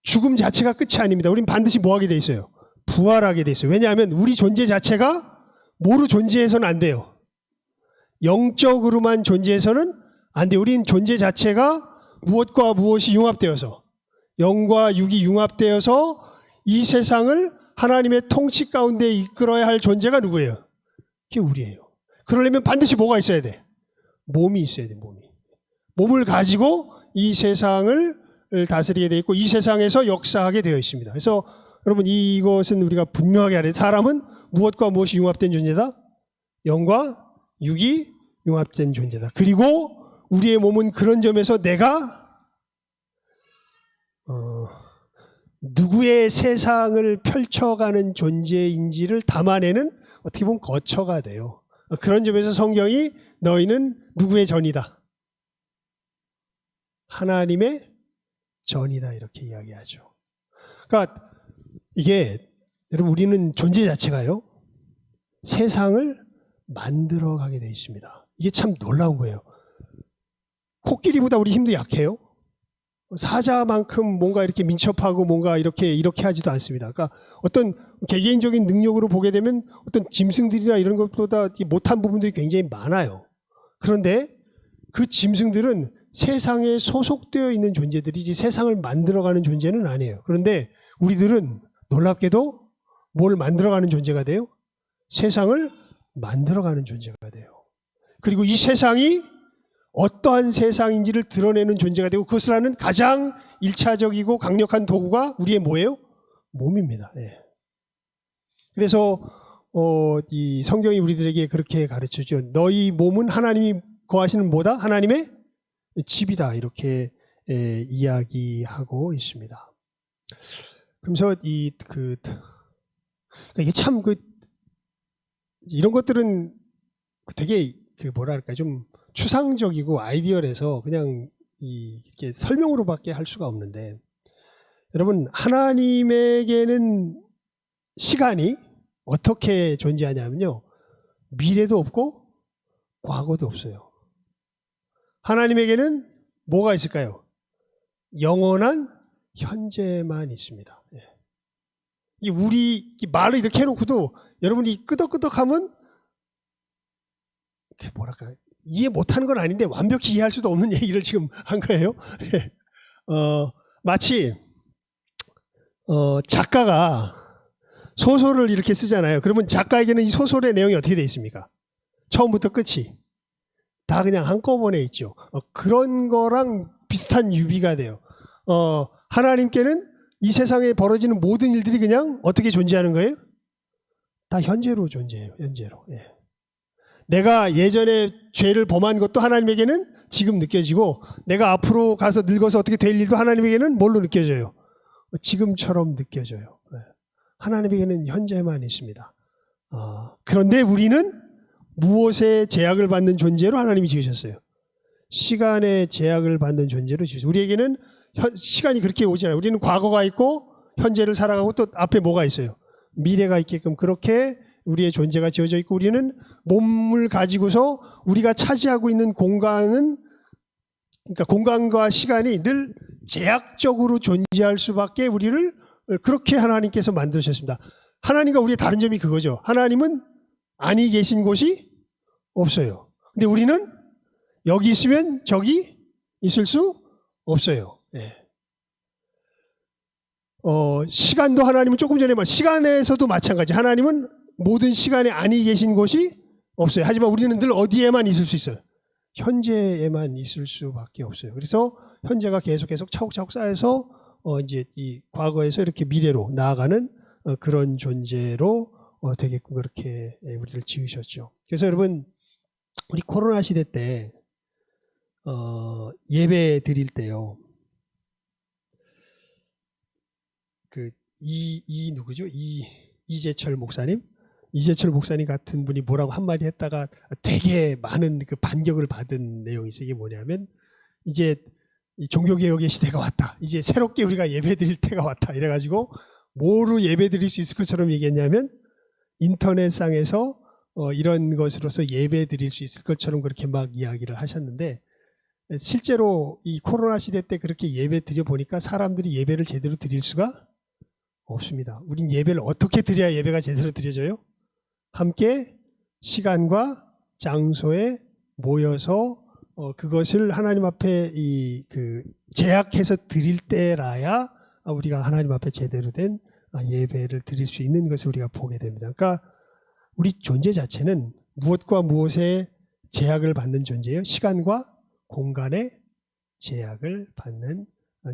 죽음 자체가 끝이 아닙니다. 우린 반드시 뭐 하게 돼 있어요? 부활하게 돼 있어요. 왜냐하면 우리 존재 자체가 뭐로 존재해서는 안 돼요. 영적으로만 존재해서는 안 돼요. 우린 존재 자체가 무엇과 무엇이 융합되어서, 영과 육이 융합되어서 이 세상을 하나님의 통치 가운데 이끌어야 할 존재가 누구예요? 그게 우리예요. 그러려면 반드시 뭐가 있어야 돼? 몸이 있어야 돼요. 몸을 가지고 이 세상을 다스리게 되어 있고 이 세상에서 역사하게 되어 있습니다. 그래서 여러분 이것은 우리가 분명하게 알아야 돼요. 사람은 무엇과 무엇이 융합된 존재다? 영과 육이 융합된 존재다. 그리고 우리의 몸은 그런 점에서 내가 누구의 세상을 펼쳐가는 존재인지를 담아내는 어떻게 보면 거처가 돼요. 그런 점에서 성경이 너희는 누구의 전이다? 하나님의 전이다 이렇게 이야기하죠. 그러니까 이게 여러분 우리는 존재 자체가요. 세상을 만들어가게 되어 있습니다. 이게 참 놀라운 거예요. 코끼리보다 우리 힘도 약해요. 사자만큼 뭔가 이렇게 민첩하고 뭔가 이렇게 하지도 않습니다. 그러니까 어떤 개개인적인 능력으로 보게 되면 어떤 짐승들이나 이런 것보다 못한 부분들이 굉장히 많아요. 그런데 그 짐승들은 세상에 소속되어 있는 존재들이지 세상을 만들어가는 존재는 아니에요. 그런데 우리들은 놀랍게도 뭘 만들어가는 존재가 돼요? 세상을 만들어가는 존재가 돼요. 그리고 이 세상이 어떠한 세상인지를 드러내는 존재가 되고 그것을 하는 가장 일차적이고 강력한 도구가 우리의 뭐예요? 몸입니다. 예. 그래서 이 성경이 우리들에게 그렇게 가르쳐주죠. 너희 몸은 하나님이 거하시는 뭐다? 하나님의 집이다. 이렇게 이야기하고 있습니다. 그러면서 이게 참 이런 것들은 되게 뭐랄까 좀 추상적이고 아이디얼해서 그냥 이렇게 설명으로밖에 할 수가 없는데 여러분 하나님에게는 시간이 어떻게 존재하냐면요. 미래도 없고 과거도 없어요. 하나님에게는 뭐가 있을까요? 영원한 현재만 있습니다. 우리 말을 이렇게 해놓고도 여러분이 끄덕끄덕하면 뭐랄까 이해 못하는 건 아닌데 완벽히 이해할 수도 없는 얘기를 지금 한 거예요. 마치 작가가 소설을 이렇게 쓰잖아요. 그러면 작가에게는 이 소설의 내용이 어떻게 되어 있습니까? 처음부터 끝이 다 그냥 한꺼번에 있죠. 그런 거랑 비슷한 유비가 돼요. 하나님께는 이 세상에 벌어지는 모든 일들이 그냥 어떻게 존재하는 거예요? 다 현재로 존재해요. 현재로. 예. 내가 예전에 죄를 범한 것도 하나님에게는 지금 느껴지고 내가 앞으로 가서 늙어서 어떻게 될 일도 하나님에게는 뭘로 느껴져요? 지금처럼 느껴져요. 하나님에게는 현재만 있습니다. 그런데 우리는 무엇에 제약을 받는 존재로 하나님이 지으셨어요? 시간에 제약을 받는 존재로 지으셨어요. 우리에게는 시간이 그렇게 오지 않아요. 우리는 과거가 있고 현재를 살아가고 또 앞에 뭐가 있어요? 미래가 있게끔 그렇게 우리의 존재가 지어져 있고 우리는 몸을 가지고서 우리가 차지하고 있는 공간은 그러니까 공간과 시간이 늘 제약적으로 존재할 수밖에 우리를 그렇게 하나님께서 만드셨습니다. 하나님과 우리의 다른 점이 그거죠. 하나님은 아니 계신 곳이 없어요. 근데 우리는 여기 있으면 저기 있을 수 없어요. 네. 시간도 하나님은 조금 전에 말 시간에서도 마찬가지. 하나님은 모든 시간에 아니 계신 곳이 없어요. 하지만 우리는 늘 어디에만 있을 수 있어요? 현재에만 있을 수밖에 없어요. 그래서 현재가 계속 차곡차곡 쌓여서 이제 이 과거에서 이렇게 미래로 나아가는 그런 존재로 되게끔 그렇게 우리를 지으셨죠. 그래서 여러분 우리 코로나 시대 때 예배 드릴 때요. 누구죠? 이재철 목사님? 이재철 목사님 같은 분이 뭐라고 한마디 했다가 되게 많은 그 반격을 받은 내용이 있어요. 이게 뭐냐면 이제 종교개혁의 시대가 왔다. 이제 새롭게 우리가 예배 드릴 때가 왔다. 이래가지고 뭐로 예배 드릴 수 있을 것처럼 얘기했냐면 인터넷상에서 이런 것으로서 예배 드릴 수 있을 것처럼 그렇게 막 이야기를 하셨는데 실제로 이 코로나 시대 때 그렇게 예배 드려 보니까 사람들이 예배를 제대로 드릴 수가 없습니다. 우린 예배를 어떻게 드려야 예배가 제대로 드려져요? 함께 시간과 장소에 모여서 그것을 하나님 앞에 제약해서 드릴 때라야 우리가 하나님 앞에 제대로 된 예배를 드릴 수 있는 것을 우리가 보게 됩니다. 그러니까 우리 존재 자체는 무엇과 무엇에 제약을 받는 존재예요. 시간과 공간의 제약을 받는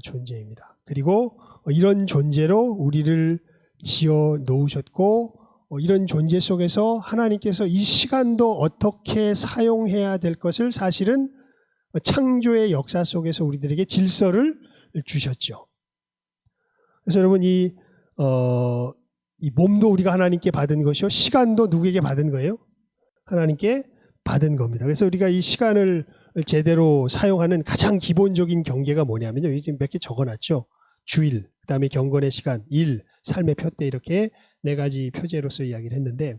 존재입니다. 그리고 이런 존재로 우리를 지어 놓으셨고 이런 존재 속에서 하나님께서 이 시간도 어떻게 사용해야 될 것을 사실은 창조의 역사 속에서 우리들에게 질서를 주셨죠. 그래서 여러분 이 몸도 우리가 하나님께 받은 것이요, 시간도 누구에게 받은 거예요? 하나님께 받은 겁니다. 그래서 우리가 이 시간을 제대로 사용하는 가장 기본적인 경계가 뭐냐면요, 여기 지금 몇 개 적어놨죠. 주일, 그다음에 경건의 시간, 일, 삶의 표대, 이렇게 네 가지 표제로서 이야기를 했는데,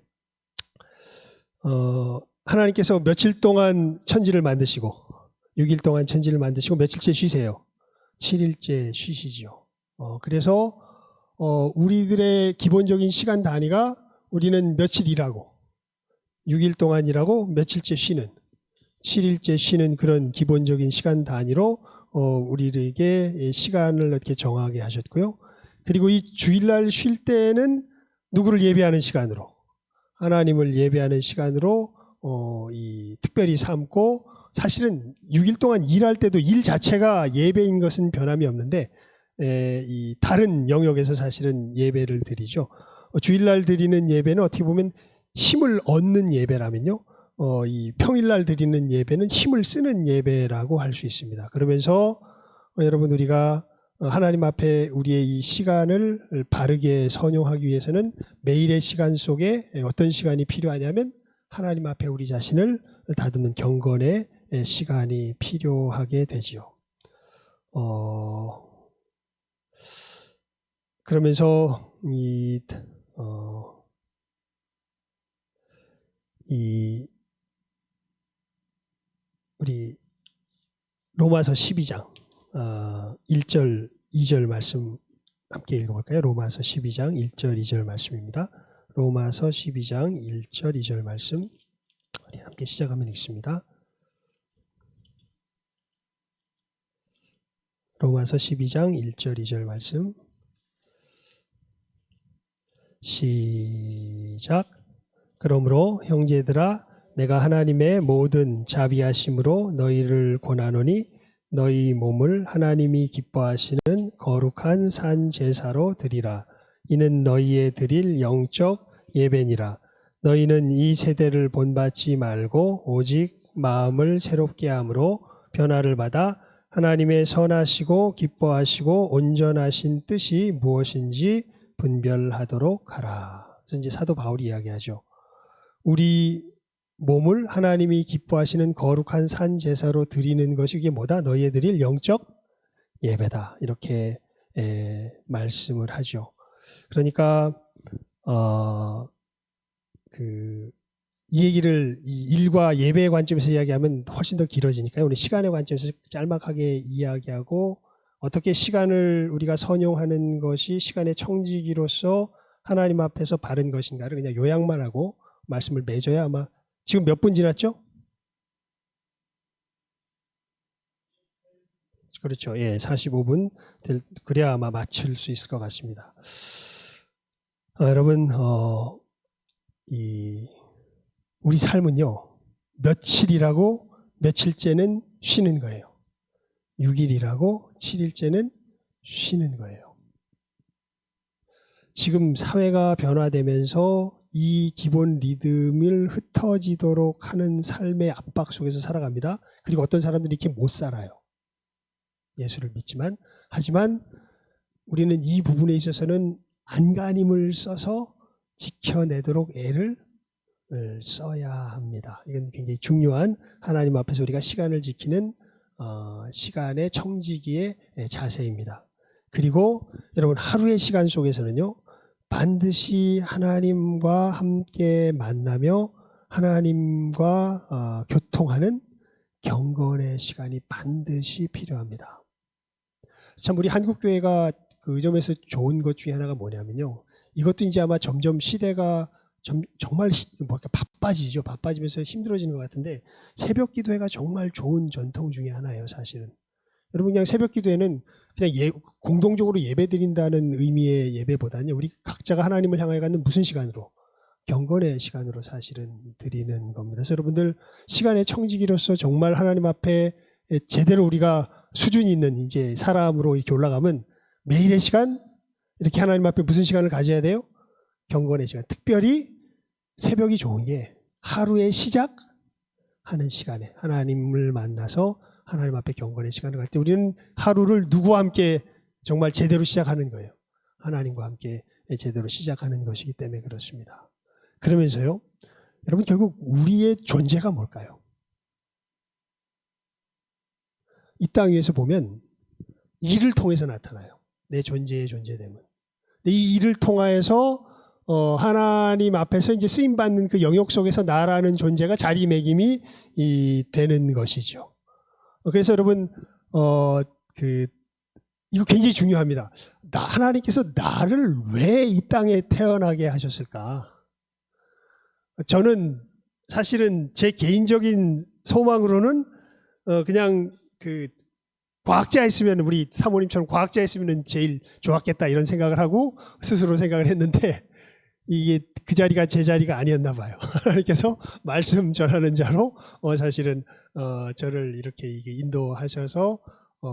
하나님께서 며칠 동안 천지를 만드시고 6일 동안 천지를 만드시고 며칠째 쉬세요? 7일째 쉬시지요. 그래서 우리들의 기본적인 시간 단위가 우리는 며칠 일하고 6일 동안 일하고 며칠째 쉬는, 7일째 쉬는 그런 기본적인 시간 단위로 우리에게 시간을 이렇게 정하게 하셨고요. 그리고 이 주일날 쉴 때는 누구를 예배하는 시간으로, 하나님을 예배하는 시간으로 특별히 삼고, 사실은 6일 동안 일할 때도 일 자체가 예배인 것은 변함이 없는데 이 다른 영역에서 사실은 예배를 드리죠. 주일날 드리는 예배는 어떻게 보면 힘을 얻는 예배라면요, 이 평일날 드리는 예배는 힘을 쓰는 예배라고 할 수 있습니다. 그러면서 여러분, 우리가 하나님 앞에 우리의 이 시간을 바르게 선용하기 위해서는 매일의 시간 속에 어떤 시간이 필요하냐면 하나님 앞에 우리 자신을 다듬는 경건의 시간이 필요하게 되지요. 그러면서 우리 로마서 12장 1절 2절 말씀 함께 읽어볼까요? 로마서 12장 1절 2절 말씀입니다. 로마서 12장 1절 2절 말씀 우리 함께 시작하면 읽습니다. 로마서 12장 1절 2절 말씀 시작. 그러므로 형제들아, 내가 하나님의 모든 자비하심으로 너희를 권하노니 너희 몸을 하나님이 기뻐하시는 거룩한 산 제사로 드리라. 이는 너희의 드릴 영적 예배니라. 너희는 이 세대를 본받지 말고 오직 마음을 새롭게 함으로 변화를 받아 하나님의 선하시고 기뻐하시고 온전하신 뜻이 무엇인지 분별하도록 하라. 그래서 이제 사도 바울이 이야기하죠. 우리 몸을 하나님이 기뻐하시는 거룩한 산 제사로 드리는 것이 이게 뭐다? 너희에 드릴 영적 예배다. 이렇게 말씀을 하죠. 그러니까 이 얘기를 이 일과 예배의 관점에서 이야기하면 훨씬 더 길어지니까요. 우리 시간의 관점에서 짤막하게 이야기하고, 어떻게 시간을 우리가 선용하는 것이 시간의 청지기로서 하나님 앞에서 바른 것인가를 그냥 요약만 하고 말씀을 맺어야 아마 지금 몇 분 지났죠? 그렇죠. 예, 45분 그래야 아마 맞출 수 있을 것 같습니다. 여러분, 우리 삶은요, 며칠이라고 며칠째는 쉬는 거예요. 6일이라고 7일째는 쉬는 거예요. 지금 사회가 변화되면서 이 기본 리듬을 흩어지도록 하는 삶의 압박 속에서 살아갑니다. 그리고 어떤 사람들이 이렇게 못 살아요. 예수를 믿지만. 하지만 우리는 이 부분에 있어서는 안간힘을 써서 지켜내도록 애를 써야 합니다. 이건 굉장히 중요한, 하나님 앞에서 우리가 시간을 지키는 시간의 청지기의 자세입니다. 그리고 여러분, 하루의 시간 속에서는요, 반드시 하나님과 함께 만나며 하나님과 교통하는 경건의 시간이 반드시 필요합니다. 참 우리 한국교회가 그 점에서 좋은 것 중에 하나가 뭐냐면요, 이것도 이제 아마 점점 시대가 정말 바빠지죠. 바빠지면서 힘들어지는 것 같은데, 새벽 기도회가 정말 좋은 전통 중에 하나예요, 사실은. 여러분, 그냥 새벽 기도회는 그냥 공동적으로 예배 드린다는 의미의 예배보다는 우리 각자가 하나님을 향하여 갖는 무슨 시간으로? 경건의 시간으로 사실은 드리는 겁니다. 그래서 여러분들 시간의 청지기로서 정말 하나님 앞에 제대로 우리가 수준이 있는 이제 사람으로 이렇게 올라가면 매일의 시간 이렇게 하나님 앞에 무슨 시간을 가져야 돼요? 경건의 시간. 특별히 새벽이 좋은 게 하루의 시작하는 시간에 하나님을 만나서 하나님 앞에 경건의 시간을 갈 때 우리는 하루를 누구와 함께 정말 제대로 시작하는 거예요. 하나님과 함께 제대로 시작하는 것이기 때문에 그렇습니다. 그러면서요, 여러분 결국 우리의 존재가 뭘까요? 이 땅 위에서 보면 일을 통해서 나타나요. 내 존재의 존재됨은. 이 일을 통하여서 하나님 앞에서 이제 쓰임 받는 그 영역 속에서 나라는 존재가 자리매김이 되는 것이죠. 그래서 여러분 이거 굉장히 중요합니다. 하나님께서 나를 왜 이 땅에 태어나게 하셨을까? 저는 사실은 제 개인적인 소망으로는 그냥 과학자였으면 우리 사모님처럼 과학자였으면 제일 좋았겠다 이런 생각을 하고 스스로 생각을 했는데 이게 그 자리가 제 자리가 아니었나 봐요. 하나님께서 말씀 전하는 자로 사실은 저를 이렇게 인도하셔서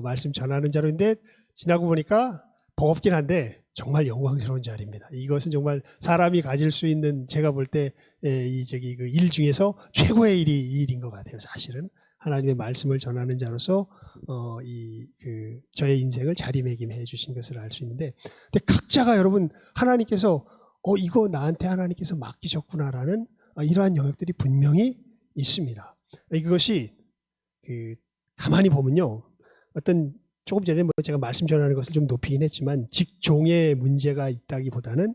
말씀 전하는 자로인데 지나고 보니까 버겁긴 한데 정말 영광스러운 자리입니다. 이것은 정말 사람이 가질 수 있는 제가 볼 때 그 일 중에서 최고의 일인 것 같아요. 사실은 하나님의 말씀을 전하는 자로서 저의 인생을 자리매김해 주신 것을 알 수 있는데, 근데 각자가 여러분 하나님께서 이거 나한테 하나님께서 맡기셨구나라는 이러한 영역들이 분명히 있습니다. 이것이 가만히 보면요, 어떤 조금 전에 제가 말씀 전하는 것을 좀 높이긴 했지만 직종의 문제가 있다기보다는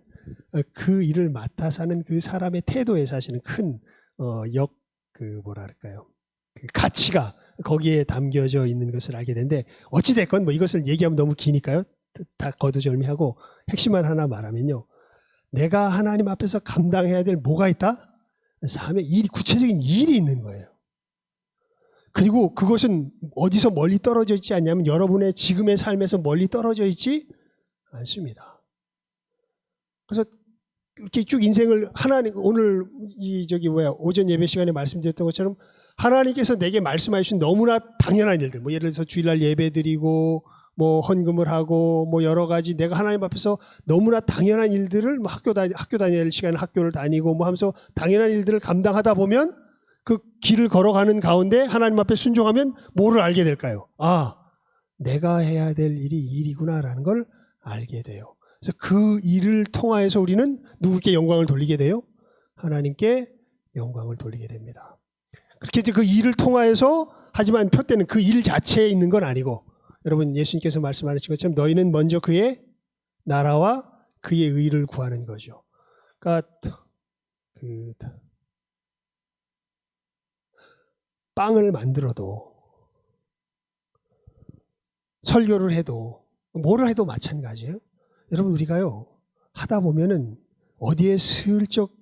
그 일을 맡아서 하는 그 사람의 태도에 사실은 큰 가치가 거기에 담겨져 있는 것을 알게 되는데, 어찌됐건 이것을 얘기하면 너무 기니까요. 다 거두절미하고 핵심만 하나 말하면요. 내가 하나님 앞에서 감당해야 될 뭐가 있다? 삶에 구체적인 일이 있는 거예요. 그리고 그것은 어디서 멀리 떨어져 있지 않냐면 여러분의 지금의 삶에서 멀리 떨어져 있지 않습니다. 그래서 이렇게 쭉 인생을 오늘 오전 예배 시간에 말씀드렸던 것처럼 하나님께서 내게 말씀하신 너무나 당연한 일들, 예를 들어서 주일날 예배 드리고 헌금을 하고 여러 가지 내가 하나님 앞에서 너무나 당연한 일들을 학교 다녀야 할 시간에 학교를 다니고 하면서 당연한 일들을 감당하다 보면 그 길을 걸어가는 가운데 하나님 앞에 순종하면 뭐를 알게 될까요? 내가 해야 될 일이 이 일이구나라는 걸 알게 돼요. 그래서 그 일을 통하여서 우리는 누구께 영광을 돌리게 돼요? 하나님께 영광을 돌리게 됩니다. 그렇게 이제 그 일을 통하여서, 하지만 표때는 그 일 자체에 있는 건 아니고, 여러분 예수님께서 말씀하신 것처럼 너희는 먼저 그의 나라와 그의 의를 구하는 거죠. 그러니까 빵을 만들어도 설교를 해도 뭐를 해도 마찬가지예요. 여러분 우리가요 하다 보면은 어디에 슬쩍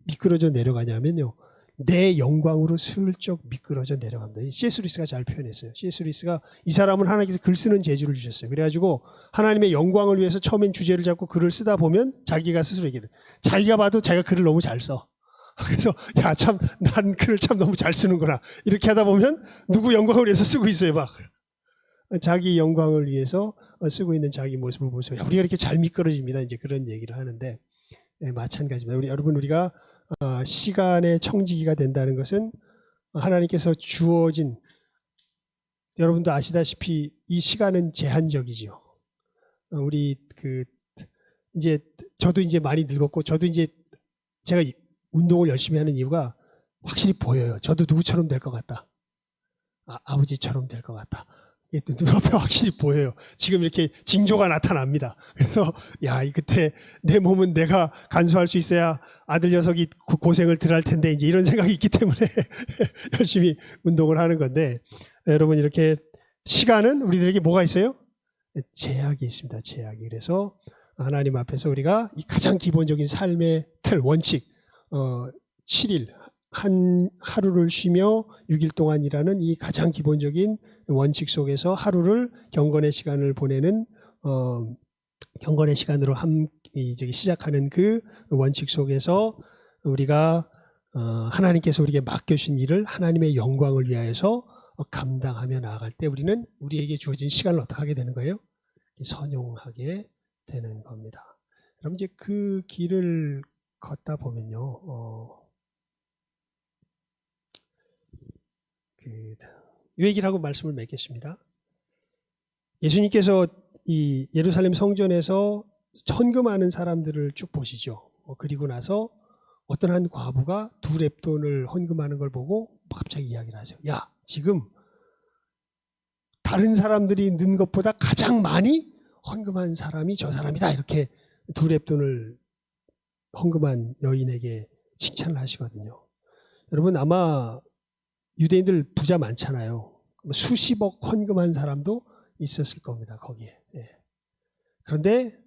미끄러져 내려가냐면요, 내 영광으로 슬쩍 미끄러져 내려갑니다. C.S. 루이스가 잘 표현했어요. C.S. 루이스가 이 사람은 하나님께서 글 쓰는 재주를 주셨어요. 그래가지고 하나님의 영광을 위해서 처음엔 주제를 잡고 글을 쓰다 보면 자기가 스스로 얘기를, 자기가 봐도 자기가 글을 너무 잘 써. 그래서 난 글을 참 너무 잘 쓰는구나. 이렇게 하다 보면 누구 영광을 위해서 쓰고 있어요. 막 자기 영광을 위해서 쓰고 있는 자기 모습을 보면서 우리가 이렇게 잘 미끄러집니다. 이제 그런 얘기를 하는데, 마찬가지입니다. 여러분 우리가 시간의 청지기가 된다는 것은 하나님께서 주어진, 여러분도 아시다시피 이 시간은 제한적이죠. 우리 이제 저도 이제 많이 늙었고, 저도 이제 제가 운동을 열심히 하는 이유가 확실히 보여요. 저도 누구처럼 될 것 같다. 아버지처럼 될 것 같다. 눈앞에 확실히 보여요. 지금 이렇게 징조가 나타납니다. 그래서 그때 내 몸은 내가 간수할 수 있어야 아들 녀석이 고생을 덜 할 텐데, 이제 이런 생각이 있기 때문에 열심히 운동을 하는 건데, 여러분 이렇게 시간은 우리들에게 뭐가 있어요? 제약이 있습니다. 제약이. 그래서 하나님 앞에서 우리가 이 가장 기본적인 삶의 틀, 원칙, 7일 하루를 쉬며 6일 동안 일하는 이 가장 기본적인 원칙 속에서 하루를 경건의 시간을 보내는 경건의 시간으로 시작하는 그 원칙 속에서 우리가 하나님께서 우리에게 맡겨주신 일을 하나님의 영광을 위하여서 감당하며 나아갈 때 우리는 우리에게 주어진 시간을 어떻게 하게 되는 거예요? 선용하게 되는 겁니다. 그럼 이제 그 길을 걷다 보면요, 이 얘기를 하고 말씀을 맺겠습니다. 예수님께서 이 예루살렘 성전에서 헌금하는 사람들을 쭉 보시죠. 그리고 나서 어떤 한 과부가 2렙돈을 헌금하는 걸 보고 갑자기 이야기를 하세요. 야, 지금 다른 사람들이 넣은 것보다 가장 많이 헌금한 사람이 저 사람이다. 이렇게 2렙돈을 헌금한 여인에게 칭찬을 하시거든요. 여러분 아마 유대인들 부자 많잖아요. 수십억 헌금한 사람도 있었을 겁니다. 거기에. 그런데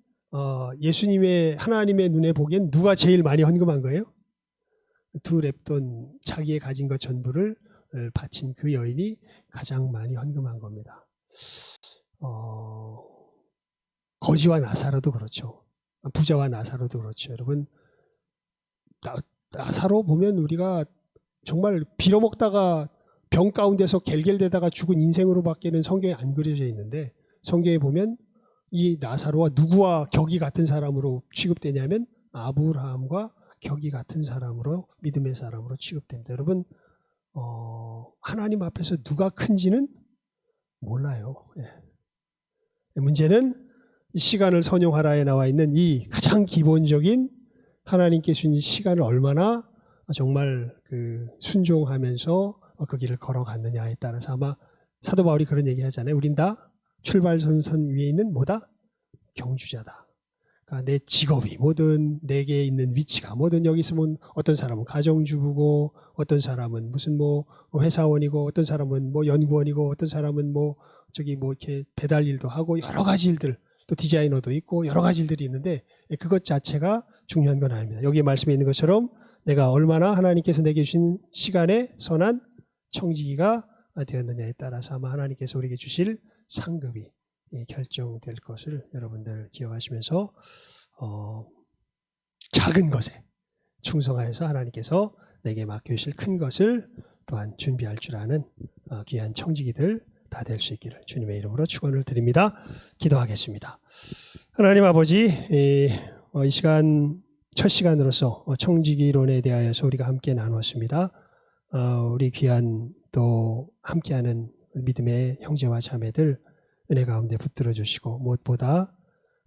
예수님의 하나님의 눈에 보기엔 누가 제일 많이 헌금한 거예요? 2렙돈 자기의 가진 것 전부를 바친 그 여인이 가장 많이 헌금한 겁니다. 거지와 나사로도 그렇죠. 부자와 나사로도 그렇죠. 여러분 나사로 보면 우리가 정말 빌어먹다가 병 가운데서 겔겔대다가 죽은 인생으로밖에는 성경에 안 그려져 있는데 성경에 보면 이 나사로와 누구와 격이 같은 사람으로 취급되냐면 아브라함과 격이 같은 사람으로 믿음의 사람으로 취급됩니다. 여러분 하나님 앞에서 누가 큰지는 몰라요. 문제는 이 시간을 선용하라에 나와 있는 이 가장 기본적인 하나님께 주신 시간을 얼마나 정말 순종하면서 그 길을 걸어갔느냐에 따라서 아마 사도 바울이 그런 얘기 하잖아요. 우린 다 출발선선 위에 있는 뭐다? 경주자다. 그러니까 내 직업이 뭐든 내게 있는 위치가 뭐든 여기 있으면 어떤 사람은 가정주부고 어떤 사람은 무슨 뭐 회사원이고 어떤 사람은 뭐 연구원이고 어떤 사람은 뭐 이렇게 배달 일도 하고 여러 가지 일들 또 디자이너도 있고 여러 가지 일들이 있는데 그것 자체가 중요한 건 아닙니다. 여기 말씀에 있는 것처럼 내가 얼마나 하나님께서 내게 주신 시간에 선한 청지기가 되었느냐에 따라서 아마 하나님께서 우리에게 주실 상급이 결정될 것을 여러분들 기억하시면서 작은 것에 충성하여서 하나님께서 내게 맡겨주실 큰 것을 또한 준비할 줄 아는 귀한 청지기들 다 될 수 있기를 주님의 이름으로 축원을 드립니다. 기도하겠습니다. 하나님 아버지 이 시간 첫 시간으로서 청지기론에 대하여서 우리가 함께 나누었습니다. 우리 귀한 또 함께하는 믿음의 형제와 자매들 은혜 가운데 붙들어 주시고 무엇보다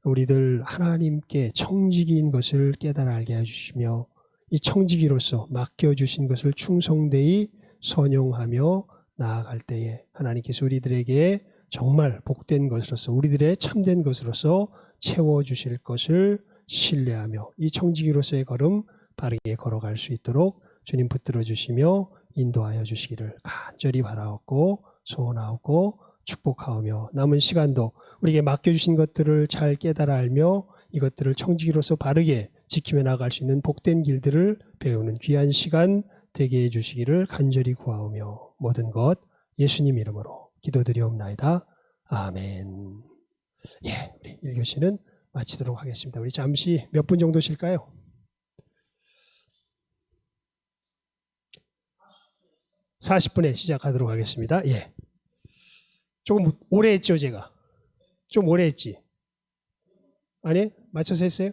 우리들 하나님께 청지기인 것을 깨달아 알게 해주시며 이 청지기로서 맡겨주신 것을 충성되이 선용하며 나아갈 때에 하나님께서 우리들에게 정말 복된 것으로서 우리들의 참된 것으로서 채워주실 것을 신뢰하며 이 청지기로서의 걸음 바르게 걸어갈 수 있도록 주님 붙들어 주시며 인도하여 주시기를 간절히 바라옵고 소원하옵고 축복하오며 남은 시간도 우리에게 맡겨주신 것들을 잘 깨달아 알며 이것들을 청지기로서 바르게 지키며 나갈 수 있는 복된 길들을 배우는 귀한 시간 되게 해주시기를 간절히 구하오며 모든 것 예수님 이름으로 기도드리옵나이다. 아멘. 우리 1교시는 마치도록 하겠습니다. 우리 잠시 몇 분 정도 쉴까요? (40분에) 시작하도록 하겠습니다. 조금 오래 했죠, 제가? 좀 오래 했지? 아니? 맞춰서 했어요?